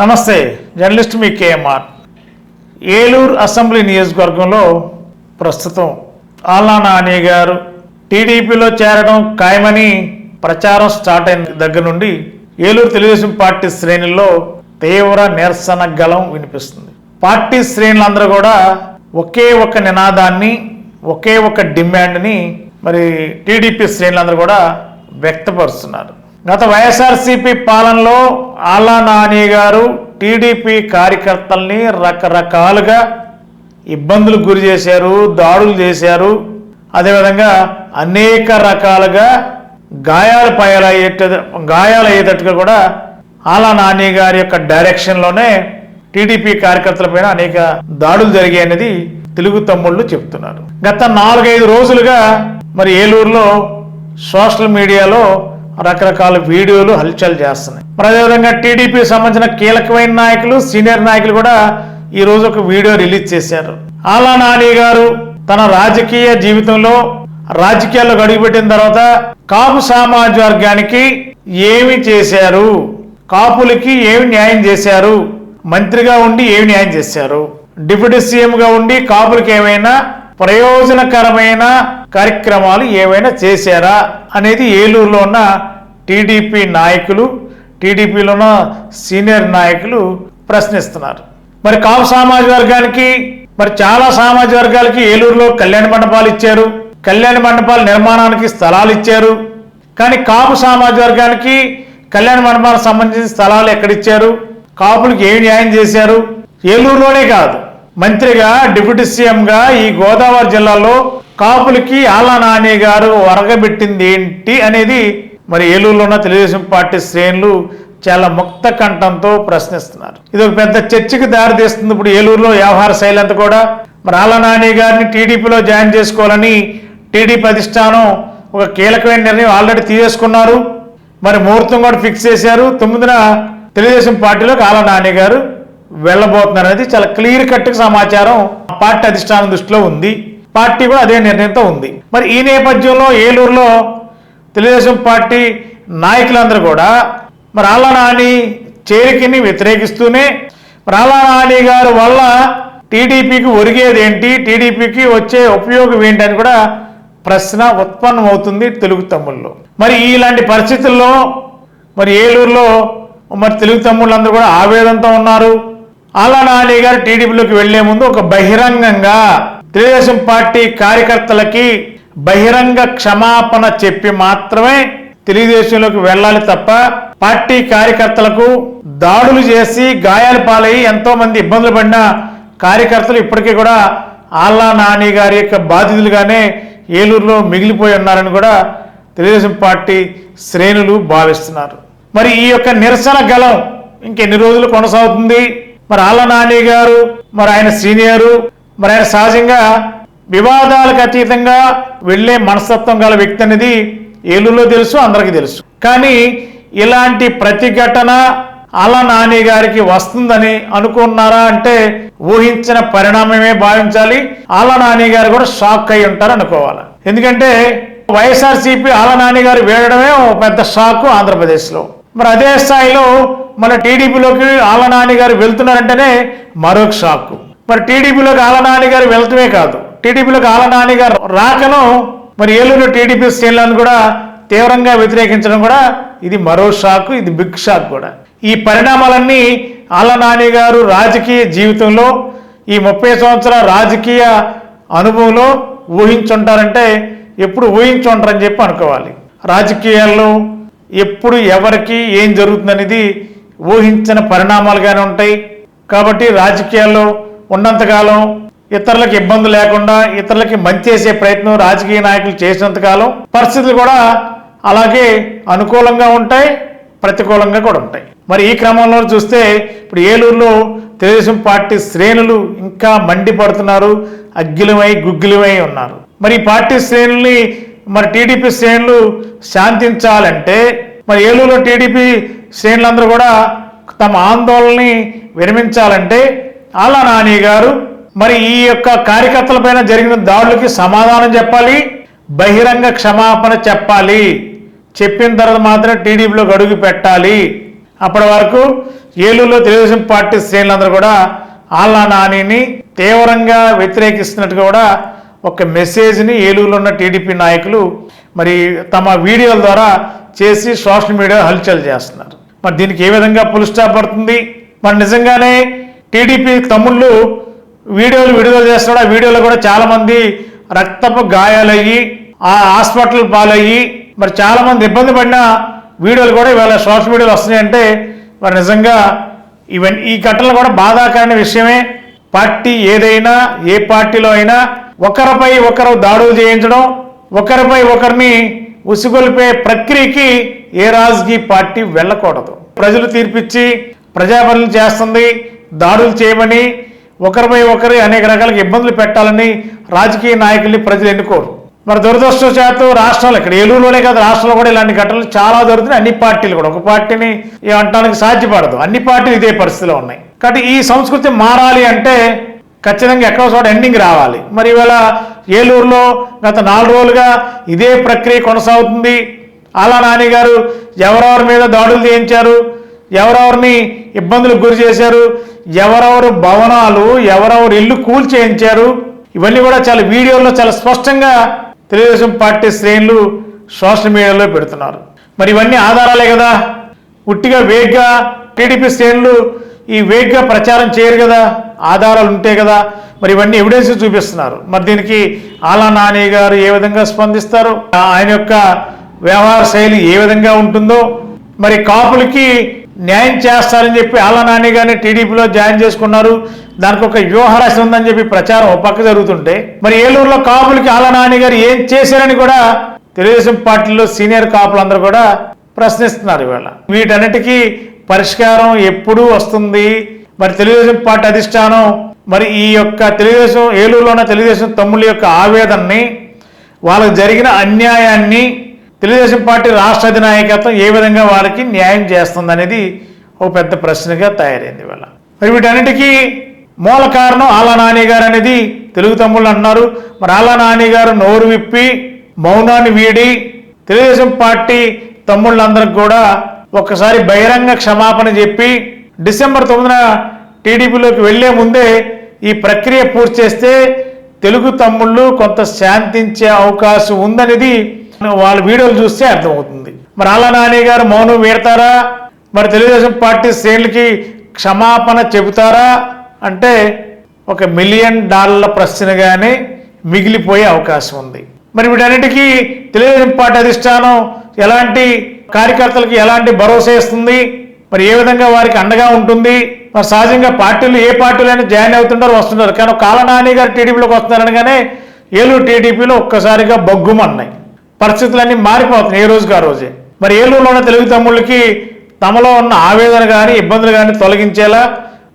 నమస్తే, జర్నలిస్ట్ మీ KMR. Eluru assembly నియోజకవర్గంలో ప్రస్తుతం ఆళ్ల నాని గారు టీడీపీలో చేరడం ఖాయమని ప్రచారం స్టార్ట్ అయిన దగ్గర నుండి ఏలూరు తెలుగుదేశం పార్టీ శ్రేణుల్లో తీవ్ర నిరసన గళం వినిపిస్తుంది. పార్టీ శ్రేణులందరూ కూడా ఒకే ఒక నినాదాన్ని, ఒకే ఒక డిమాండ్ని మరి టీడీపీ శ్రేణులందరూ కూడా వ్యక్తపరుస్తున్నారు. గత వైఎస్ఆర్సీపీ పాలనలో ఆళ్ల నాని గారు టీడీపీ కార్యకర్తల్ని రకరకాలుగా ఇబ్బందులకు గురి చేశారు, దాడులు చేశారు. అదేవిధంగా అనేక రకాలుగా గాయాలయ్యేటట్టుగా కూడా ఆళ్ల నాని గారి యొక్క డైరెక్షన్లోనే టీడీపీ కార్యకర్తలపైన అనేక దాడులు జరిగాయనేది తెలుగు తమ్ముళ్ళు చెప్తున్నారు. గత 4-5 రోజులుగా మరి ఏలూరులో సోషల్ మీడియాలో రకరకాల వీడియోలు హల్చల్ చేస్తున్నాయి. మరి అదేవిధంగా టీడీపీ సంబంధించిన కీలకమైన నాయకులు, సీనియర్ నాయకులు కూడా ఈ రోజు ఒక వీడియో రిలీజ్ చేశారు. ఆళ్ల నాని గారు తన రాజకీయ జీవితంలో రాజకీయాల్లో అడుగుపెట్టిన తర్వాత కాపు సమాజ వర్గానికి ఏమి చేశారు, కాపులకి ఏమి న్యాయం చేశారు, మంత్రిగా ఉండి ఏమి న్యాయం చేశారు, డిప్యూటీ సీఎంగా ఉండి కాపులకి ఏమైనా ప్రయోజనకరమైన కార్యక్రమాలు ఏమైనా చేశారా అనేది ఏలూరులో ఉన్న టీడీపీ నాయకులు, టీడీపీలో ఉన్న సీనియర్ నాయకులు ప్రశ్నిస్తున్నారు. మరి కాపు సామాజిక వర్గానికి, మరి చాలా సామాజిక వర్గాలకి ఏలూరులో కళ్యాణ మండపాలు ఇచ్చారు, కళ్యాణ మండపాల నిర్మాణానికి స్థలాలు ఇచ్చారు. కానీ కాపు సామాజిక వర్గానికి కళ్యాణ మండపాలకు సంబంధించిన స్థలాలు ఎక్కడిచ్చారు, కాపులకు ఏమి న్యాయం చేశారు? ఏలూరులోనే కాదు, మంత్రిగా, డిప్యూటీ సీఎంగా ఈ గోదావరి జిల్లాలో కాపులకి ఆళ్ల నాని గారు ఒరగబెట్టింది ఏంటి అనేది మరి ఏలూరులో ఉన్న తెలుగుదేశం పార్టీ శ్రేణులు చాలా ముక్త కంఠంతో ప్రశ్నిస్తున్నారు. ఇది ఒక పెద్ద చర్చకి దారితీస్తుంది. ఇప్పుడు ఏలూరులో వ్యవహార శైలి అంతా కూడా మరి ఆళ్ల నాని గారిని టీడీపీలో జాయిన్ చేసుకోవాలని టీడీపీ అధిష్టానం ఒక కీలకమైన నిర్ణయం ఆల్రెడీ తీసేసుకున్నారు. మరి ముహూర్తం కూడా ఫిక్స్ చేశారు. 9న తెలుగుదేశం పార్టీలోకి ఆళ్ల నాని గారు వెళ్ళబోతున్నారు అనేది చాలా క్లియర్ కట్గా సమాచారం పార్టీ అధిష్టానం దృష్టిలో ఉంది. పార్టీ కూడా అదే నిర్ణయంతో ఉంది. మరి ఈ నేపథ్యంలో ఏలూరులో తెలుగుదేశం పార్టీ నాయకులందరూ కూడా మరి ఆళ్ల నాని చేరికని వ్యతిరేకిస్తూనే మరి ఆళ్ల నాని గారు వల్ల టీడీపీకి ఒరిగేది ఏంటి, టీడీపీకి వచ్చే ఉపయోగం ఏంటి అని కూడా ప్రశ్న ఉత్పన్నమవుతుంది తెలుగు తమ్ముళ్ళు. మరి ఇలాంటి పరిస్థితుల్లో మరి ఏలూరులో మరి తెలుగు తమ్ముళ్ళందరూ కూడా ఆవేదనతో ఉన్నారు. ఆళ్ల నాని గారు టీడీపీలోకి వెళ్లే ముందు ఒక బహిరంగంగా తెలుగుదేశం పార్టీ కార్యకర్తలకి బహిరంగ క్షమాపణ చెప్పి మాత్రమే తెలుగుదేశంలోకి వెళ్ళాలి తప్ప పార్టీ కార్యకర్తలకు దాడులు చేసి గాయాలు పాలయ్యి ఎంతో మంది ఇబ్బందులు పడిన కార్యకర్తలు ఇప్పటికీ కూడా ఆళ్ల నాని గారి యొక్క బాధితులుగానే ఏలూరులో మిగిలిపోయి ఉన్నారని కూడా తెలుగుదేశం పార్టీ శ్రేణులు భావిస్తున్నారు. మరి ఈ యొక్క నిరసన గళం ఇంకెన్ని రోజులు కొనసాగుతుంది? మరి ఆళ్ల నాని గారు మరి ఆయన సీనియరు, మరి ఆయన సహజంగా వివాదాలకు అతీతంగా వెళ్లే మనస్తత్వం గల వ్యక్తి అనేది ఏలూరులో తెలుసు, అందరికీ తెలుసు. కానీ ఇలాంటి ప్రతిఘటన ఆళ్ల నాని గారికి వస్తుందని అనుకున్నారా అంటే ఊహించిన పరిణామమే భావించాలి. ఆళ్ల నాని గారు కూడా షాక్ అయి ఉంటారు అనుకోవాలి. ఎందుకంటే వైఎస్ఆర్సీపీ ఆళ్ల నాని గారు వేయడమే పెద్ద షాక్ ఆంధ్రప్రదేశ్లో. మరి అదే స్థాయిలో మన టీడీపీలోకి ఆళ్ల నాని గారు వెళ్తున్నారంటేనే మరొక షాక్. మరి టీడీపీలోకి ఆళ్ల నాని గారు వెళ్తమే కాదు, టీడీపీలోకి ఆళ్ల నాని గారు రాకను మరి ఏలూరు టీడీపీ శ్రేణులను కూడా తీవ్రంగా వ్యతిరేకించడం కూడా ఇది మరో షాక్, ఇది బిగ్ షాక్ కూడా. ఈ పరిణామాలన్నీ ఆళ్ల నాని గారు రాజకీయ జీవితంలో ఈ 30 సంవత్సరాల రాజకీయ అనుభవంలో ఊహించుంటారంటే ఎప్పుడు ఊహించుంటారని చెప్పి అనుకోవాలి. రాజకీయాల్లో ఎప్పుడు ఎవరికి ఏం జరుగుతుందనేది ఊహించిన పరిణామాలుగానే ఉంటాయి. కాబట్టి రాజకీయాల్లో ఉన్నంతకాలం ఇతరులకు ఇబ్బంది లేకుండా ఇతరులకి మంచి చేసే ప్రయత్నం రాజకీయ నాయకులు చేసినంతకాలం పరిస్థితులు కూడా అలాగే అనుకూలంగా ఉంటాయి, ప్రతికూలంగా కూడా ఉంటాయి. మరి ఈ క్రమంలో చూస్తే ఇప్పుడు ఏలూరులో తెలుగుదేశం పార్టీ శ్రేణులు ఇంకా మండిపడుతున్నారు, అగ్గిలమై గుగ్గిలమై ఉన్నారు. మరి ఈ పార్టీ శ్రేణుల్ని మరి టీడీపీ శ్రేణులు శాంతించాలంటే మరి ఏలూరులో టీడీపీ శ్రేణులందరూ కూడా తమ ఆందోళనని విరమించాలంటే ఆళ్ల నాని గారు మరి ఈ యొక్క కార్యకర్తలపైన జరిగిన దాడులకి సమాధానం చెప్పాలి, బహిరంగ క్షమాపణ చెప్పాలి. చెప్పిన తర్వాత మాత్రం టీడీపీలోకి అడుగు పెట్టాలి. అప్పటి వరకు ఏలూరులో తెలుగుదేశం పార్టీ శ్రేణులందరూ కూడా ఆళ్ళ నానిని తీవ్రంగా వ్యతిరేకిస్తున్నట్టుగా కూడా ఒక మెసేజ్ని ఏలూరులో ఉన్న టీడీపీ నాయకులు మరి తమ వీడియోల ద్వారా చేసి సోషల్ మీడియా హల్చల్ చేస్తున్నారు. మరి దీనికి ఏ విధంగా ఫుల్ స్టాప్ పడుతుంది? మరి నిజంగానే టీడీపీ తమ్ముళ్ళు వీడియోలు విడుదల చేస్తున్నాడు. ఆ వీడియోలో కూడా చాలామంది రక్తపు గాయాలయ్యి ఆ హాస్పిటల్ పాలయ్యి మరి చాలామంది ఇబ్బంది పడిన వీడియోలు కూడా ఇవాళ సోషల్ మీడియాలో వస్తున్నాయంటే మరి నిజంగా ఈ ఘటనలు కూడా బాధాకరమైన విషయమే. పార్టీ ఏదైనా ఏ పార్టీలో అయినా ఒకరిపై ఒకరు దాడులు చేయించడం, ఒకరిపై ఒకరిని ఉసిగొల్పే ప్రక్రియకి ఏ రాజకీయ పార్టీ వెళ్ళకూడదు. ప్రజలు తీర్పిచ్చి ప్రజాపాలన చేస్తుంది, దాడులు చేయమని ఒకరిపై ఒకరి అనేక రకాల ఇబ్బందులు పెట్టాలని రాజకీయ నాయకుల్ని ప్రజలు ఎన్నుకోరు. మరి దురదృష్టవశాత్తు రాష్ట్రాలు ఇక్కడ ఏలూరులోనే కాదు రాష్ట్రంలో కూడా ఇలాంటి ఘటనలు చాలా జరుగుతున్నాయి. అన్ని పార్టీలు కూడా ఒక పార్టీని అంటానికి సాధ్యపడదు. అన్ని పార్టీలు ఇదే పరిస్థితిలో ఉన్నాయి. కాబట్టి ఈ సంస్కృతి మారాలి అంటే ఖచ్చితంగా ఎక్కడో చోట ఎండింగ్ రావాలి. మరి ఇవాళ ఏలూరులో గత 4 రోజులుగా ఇదే ప్రక్రియ కొనసాగుతుంది. ఆళ్ళ నాని గారు ఎవరెవరి మీద దాడులు చేయించారు, ఎవరెవరిని ఇబ్బందులకు గురి చేశారు, ఎవరెవరు భవనాలు ఎవరెవరు ఇల్లు కూల్చేయించారు, ఇవన్నీ కూడా చాలా వీడియోల్లో చాలా స్పష్టంగా తెలుగుదేశం పార్టీ శ్రేణులు సోషల్ మీడియాలో పెడుతున్నారు. మరి ఇవన్నీ ఆధారాలే కదా. ఉట్టిగా వేగ్గా టీడీపీ శ్రేణులు ఈ వేగ్గా ప్రచారం చేయరు కదా, ఆధారాలు ఉంటే కదా. మరి ఇవన్నీ ఎవిడెన్స్ చూపిస్తున్నారు. మరి దీనికి ఆళ్ళ నాని గారు ఏ విధంగా స్పందిస్తారు, ఆయన యొక్క వ్యవహార శైలి ఏ విధంగా ఉంటుందో, మరి కాపులకి న్యాయం చేస్తారని చెప్పి ఆళ్ళ నాని గారిని టీడీపీలో జాయిన్ చేసుకున్నారు. దానికి ఒక వ్యూహరచన ఉందని చెప్పి ప్రచారం ఒక పక్క జరుగుతుంటే మరి ఏలూరులో కాపులకి ఆళ్ళ నాని గారు ఏం చేశారని కూడా తెలుగుదేశం పార్టీలో సీనియర్ కాపులందరూ కూడా ప్రశ్నిస్తున్నారు. ఇవాళ వీటన్నిటికీ పరిష్కారం ఎప్పుడు వస్తుంది? మరి తెలుగుదేశం పార్టీ అధిష్టానం మరి ఈ యొక్క తెలుగుదేశం ఏలూరులో ఉన్న తెలుగుదేశం తమ్ముళ్ళ యొక్క ఆవేదనని, వాళ్ళకు జరిగిన అన్యాయాన్ని తెలుగుదేశం పార్టీ రాష్ట్ర అధినాయకత్వం ఏ విధంగా వారికి న్యాయం చేస్తుంది అనేది ఒక పెద్ద ప్రశ్నగా తయారైంది ఇవాళ. మరి వీటన్నిటికీ మూల కారణం ఆళ్ళ నాని గారు అనేది తెలుగు తమ్ముళ్ళు అంటున్నారు. మరి ఆళ్ళ నాని గారు నోరు విప్పి మౌనాన్ని వీడి తెలుగుదేశం పార్టీ తమ్ముళ్ళందరికి కూడా ఒక్కసారి బహిరంగ క్షమాపణ చెప్పి డిసెంబర్ 9న టీడీపీలోకి వెళ్లే ముందే ఈ ప్రక్రియ పూర్తి చేస్తే తెలుగు తమ్ముళ్ళు కొంత శాంతించే అవకాశం ఉందనేది వాళ్ళ వీడియోలు చూస్తే అర్థమవుతుంది. మరి ఆళ్ళ నాని గారు మౌనం వీడతారా, మరి తెలుగుదేశం పార్టీ శ్రేణులకి క్షమాపణ చెబుతారా అంటే $1 మిలియన్ ప్రశ్నగానే మిగిలిపోయే అవకాశం ఉంది. మరి వీటన్నిటికీ తెలుగుదేశం పార్టీ అధిష్టానం ఎలాంటి కార్యకర్తలకి ఎలాంటి భరోసా ఇస్తుంది, మరి ఏ విధంగా వారికి అండగా ఉంటుంది? మరి సహజంగా పార్టీలు ఏ పార్టీలైనా జాయిన్ అవుతుంటారు, వస్తుంటారు. కానీ ఆళ్ళ నాని గారు టీడీపీలోకి వస్తున్నారనగానే ఏలూరు టీడీపీలో ఒక్కసారిగా బొగ్గుమన్నాయి, పరిస్థితులన్నీ మారిపోతున్నాయి ఏ రోజుకి ఆ రోజే. మరి ఏలూరులో ఉన్న తెలుగు తమ్ముళ్ళకి తమలో ఉన్న ఆవేదన కానీ ఇబ్బందులు కానీ తొలగించేలా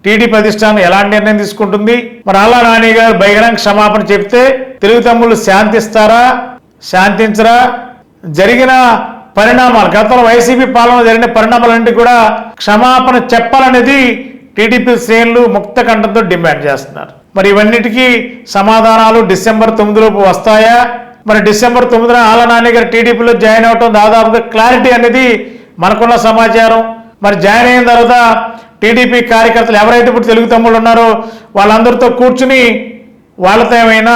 టీడీపీ అధిష్టానం ఎలాంటి నిర్ణయం తీసుకుంటుంది? మరి ఆళ్ళ నాని గారు బహిరంగ క్షమాపణ చెప్తే తెలుగు తమ్ముళ్ళు శాంతిస్తారా, శాంతించరా? జరిగిన పరిణామాలు, గతంలో వైసీపీ పాలన జరిగిన పరిణామాలన్నింటి కూడా క్షమాపణ చెప్పాలనేది టీడీపీ శ్రేణులు ముక్త కంఠంతో డిమాండ్ చేస్తున్నారు. మరి ఇవన్నిటికీ సమాధానాలు డిసెంబర్ 9లోపు వస్తాయా? మరి డిసెంబర్ 9న ఆళ్ళ నాని గారు టీడీపీలో జాయిన్ అవటం దాదాపుగా క్లారిటీ అనేది మనకున్న సమాచారం. మరి జాయిన్ అయిన తర్వాత టీడీపీ కార్యకర్తలు ఎవరైతే ఇప్పుడు తెలుగు తమ్ముళ్ళు ఉన్నారో వాళ్ళందరితో కూర్చుని వాళ్ళతో ఏమైనా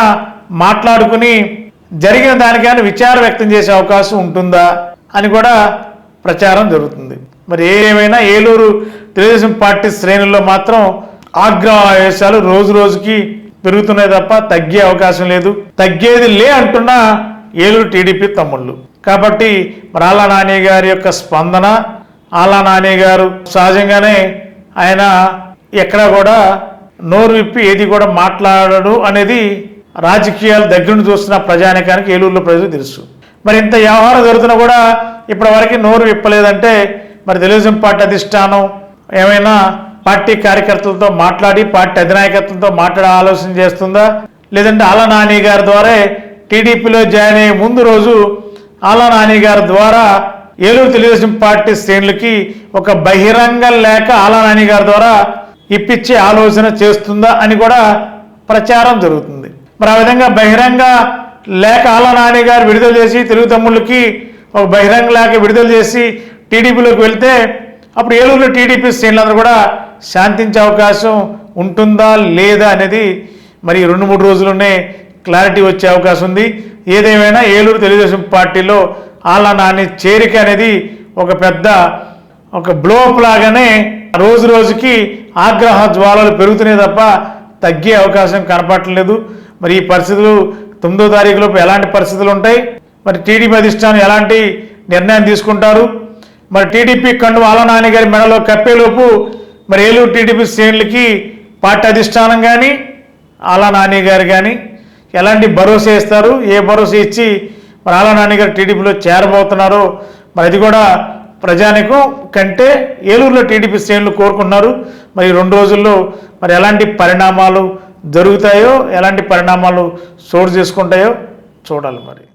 మాట్లాడుకుని జరిగిన దానికైనా విచారం వ్యక్తం చేసే అవకాశం ఉంటుందా అని కూడా ప్రచారం జరుగుతుంది. మరి ఏమైనా ఏలూరు తెలుగుదేశం పార్టీ శ్రేణుల్లో మాత్రం ఆగ్రహావేశాలు రోజు రోజుకి పెరుగుతున్నాయి తప్ప తగ్గే అవకాశం లేదు. తగ్గేది లే అంటున్న ఏలూరు టీడీపీ తమ్ముళ్ళు. కాబట్టి మరి ఆళ్ళ నాని గారి యొక్క స్పందన, ఆళ్ళ నాని గారు సహజంగానే ఆయన ఎక్కడ కూడా నోరు విప్పి ఏది కూడా మాట్లాడడు అనేది రాజకీయాలు దగ్గర చూస్తున్న ప్రజానికానికి ఏలూరులో ప్రజలు తెలుసు. మరి ఇంత వ్యవహారం జరుగుతున్నా కూడా ఇప్పటి వరకు నోరు విప్పలేదంటే మరి తెలుగుదేశం పార్టీ అధిష్టానం ఏమైనా పార్టీ కార్యకర్తలతో మాట్లాడి పార్టీ అధినాయకత్వంతో మాట్లాడే ఆలోచన చేస్తుందా? లేదంటే ఆళ్ళ నాని గారి ద్వారా టీడీపీలో జాయిన్ అయ్యే ముందు రోజు ఆళ్ళ నాని గారి ద్వారా ఏలూరు తెలుగుదేశం పార్టీ శ్రేణులకి ఒక బహిరంగ లేఖ ఆళ్ళ నాని గారి ద్వారా ఇప్పించే ఆలోచన చేస్తుందా అని కూడా ప్రచారం జరుగుతుంది. మరి ఆ విధంగా బహిరంగ లేఖ ఆళ్ళ నాని గారు విడుదల చేసి తెలుగు తమ్ముళ్ళకి ఒక బహిరంగ లేఖ విడుదల చేసి టీడీపీలోకి వెళ్తే అప్పుడు ఏలూరులో టీడీపీ శ్రేణులందరూ కూడా శాంతించే అవకాశం ఉంటుందా లేదా అనేది మరి 2-3 రోజుల్లోనే క్లారిటీ వచ్చే అవకాశం ఉంది. ఏదేమైనా ఏలూరు తెలుగుదేశం పార్టీలో ఆళ్ళ నాని చేరిక అనేది ఒక పెద్ద బ్లోఅప్ లాగానే రోజు రోజుకి ఆగ్రహ జ్వాలలు పెరుగుతున్నాయి తప్ప తగ్గే అవకాశం కనపడట్లేదు. మరి ఈ పరిస్థితులు 9వ తారీఖులోపు ఎలాంటి పరిస్థితులు ఉంటాయి, మరి టీడీపీ అధిష్టానం ఎలాంటి నిర్ణయం తీసుకుంటారు, మరి టీడీపీ కండు ఆళ్ళ నాని గారి మెడలో కప్పేలోపు మరి ఏలూరు టీడీపీ శ్రేణులకి పార్టీ అధిష్టానం కానీ ఆళ్ళ నాని గారు కానీ ఎలాంటి భరోసా ఇస్తారు, ఏ భరోసా ఇచ్చి మరి ఆళ్ళ నాని గారు టీడీపీలో చేరబోతున్నారో మరి అది కూడా ప్రజానికం కంటే ఏలూరులో టీడీపీ శ్రేణులు కోరుకున్నారు. మరి 2 రోజుల్లో మరి ఎలాంటి పరిణామాలు జరుగుతాయో, ఎలాంటి పరిణామాలు చోటు చేసుకుంటాయో చూడాలి. మరి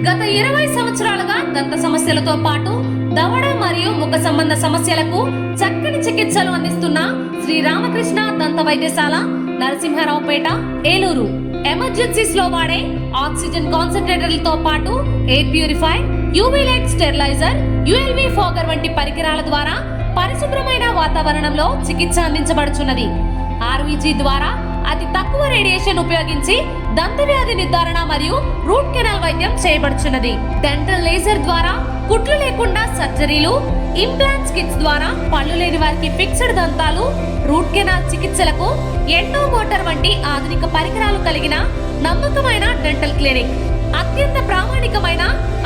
గత 20 సంవత్సరాలుగా దంత సమస్యలతో పాటు దవడ మరియు ముఖ సంబంధ సమస్యలకు చక్కని చికిత్సలు అందిస్తున్న శ్రీ రామకృష్ణ దంత వైద్యశాల, నరసింహారావుపేట, ఏలూరు ఎమర్జెన్సీస్ లో వాడే ఆక్సిజన్ కాన్సంట్రేటర్లతో పాటు air purifier, UV light steriliser, ULV fogger వంటి పరికరాల ద్వారా పరిశుభ్రమైన వాతావరణంలో చికిత్స అందించబడుచున్నది. ఆర్వీజీ ద్వారా అతి తక్కువ రేడియేషన్ ఉపయోగించి దంత వ్యాధి నిర్ధారణ మరియు రూట్ కెనాల్ వైద్యం చేయబడుచున్నది. డెంటల్ లేజర్ ద్వారా కుట్లు లేకుండా సర్జరీలు, ఇంప్లాంట్స్ కిట్స్ ద్వారా పళ్ళు లేని వారికి ఫిక్స్డ్ దంతాలు, రూట్ కెనాల్ చికిత్సలకు ఎండో మోటార్ వంటి ఆధునిక పరికరాలు కలిగిన నమ్మకమైన డెంటల్ క్లినిక్. అత్యంత ప్రామాణికమైన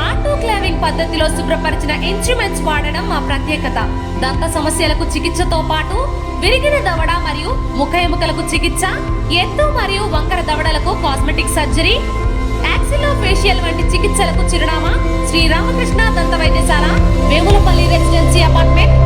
ఆటోక్లావింగ్ పద్ధతిలో శుభ్రపరిచిన ఇన్స్ట్రుమెంట్స్ వాడడం మా ప్రత్యేకత. దంత సమస్యలకు చికిత్సతో పాటు విరిగిన దవడ మరియు ముఖ ఎముకలకు చికిత్స, ఎత్తు మరియు వంకర దవడలకు కాస్మెటిక్ సర్జరీ, యాక్సిలోఫేషియల్ వంటి చికిత్సలకు చిరునామా శ్రీ రామకృష్ణ దంత వైద్యశాల, వేములపల్లి రెసిడెన్సీ అపార్ట్మెంట్,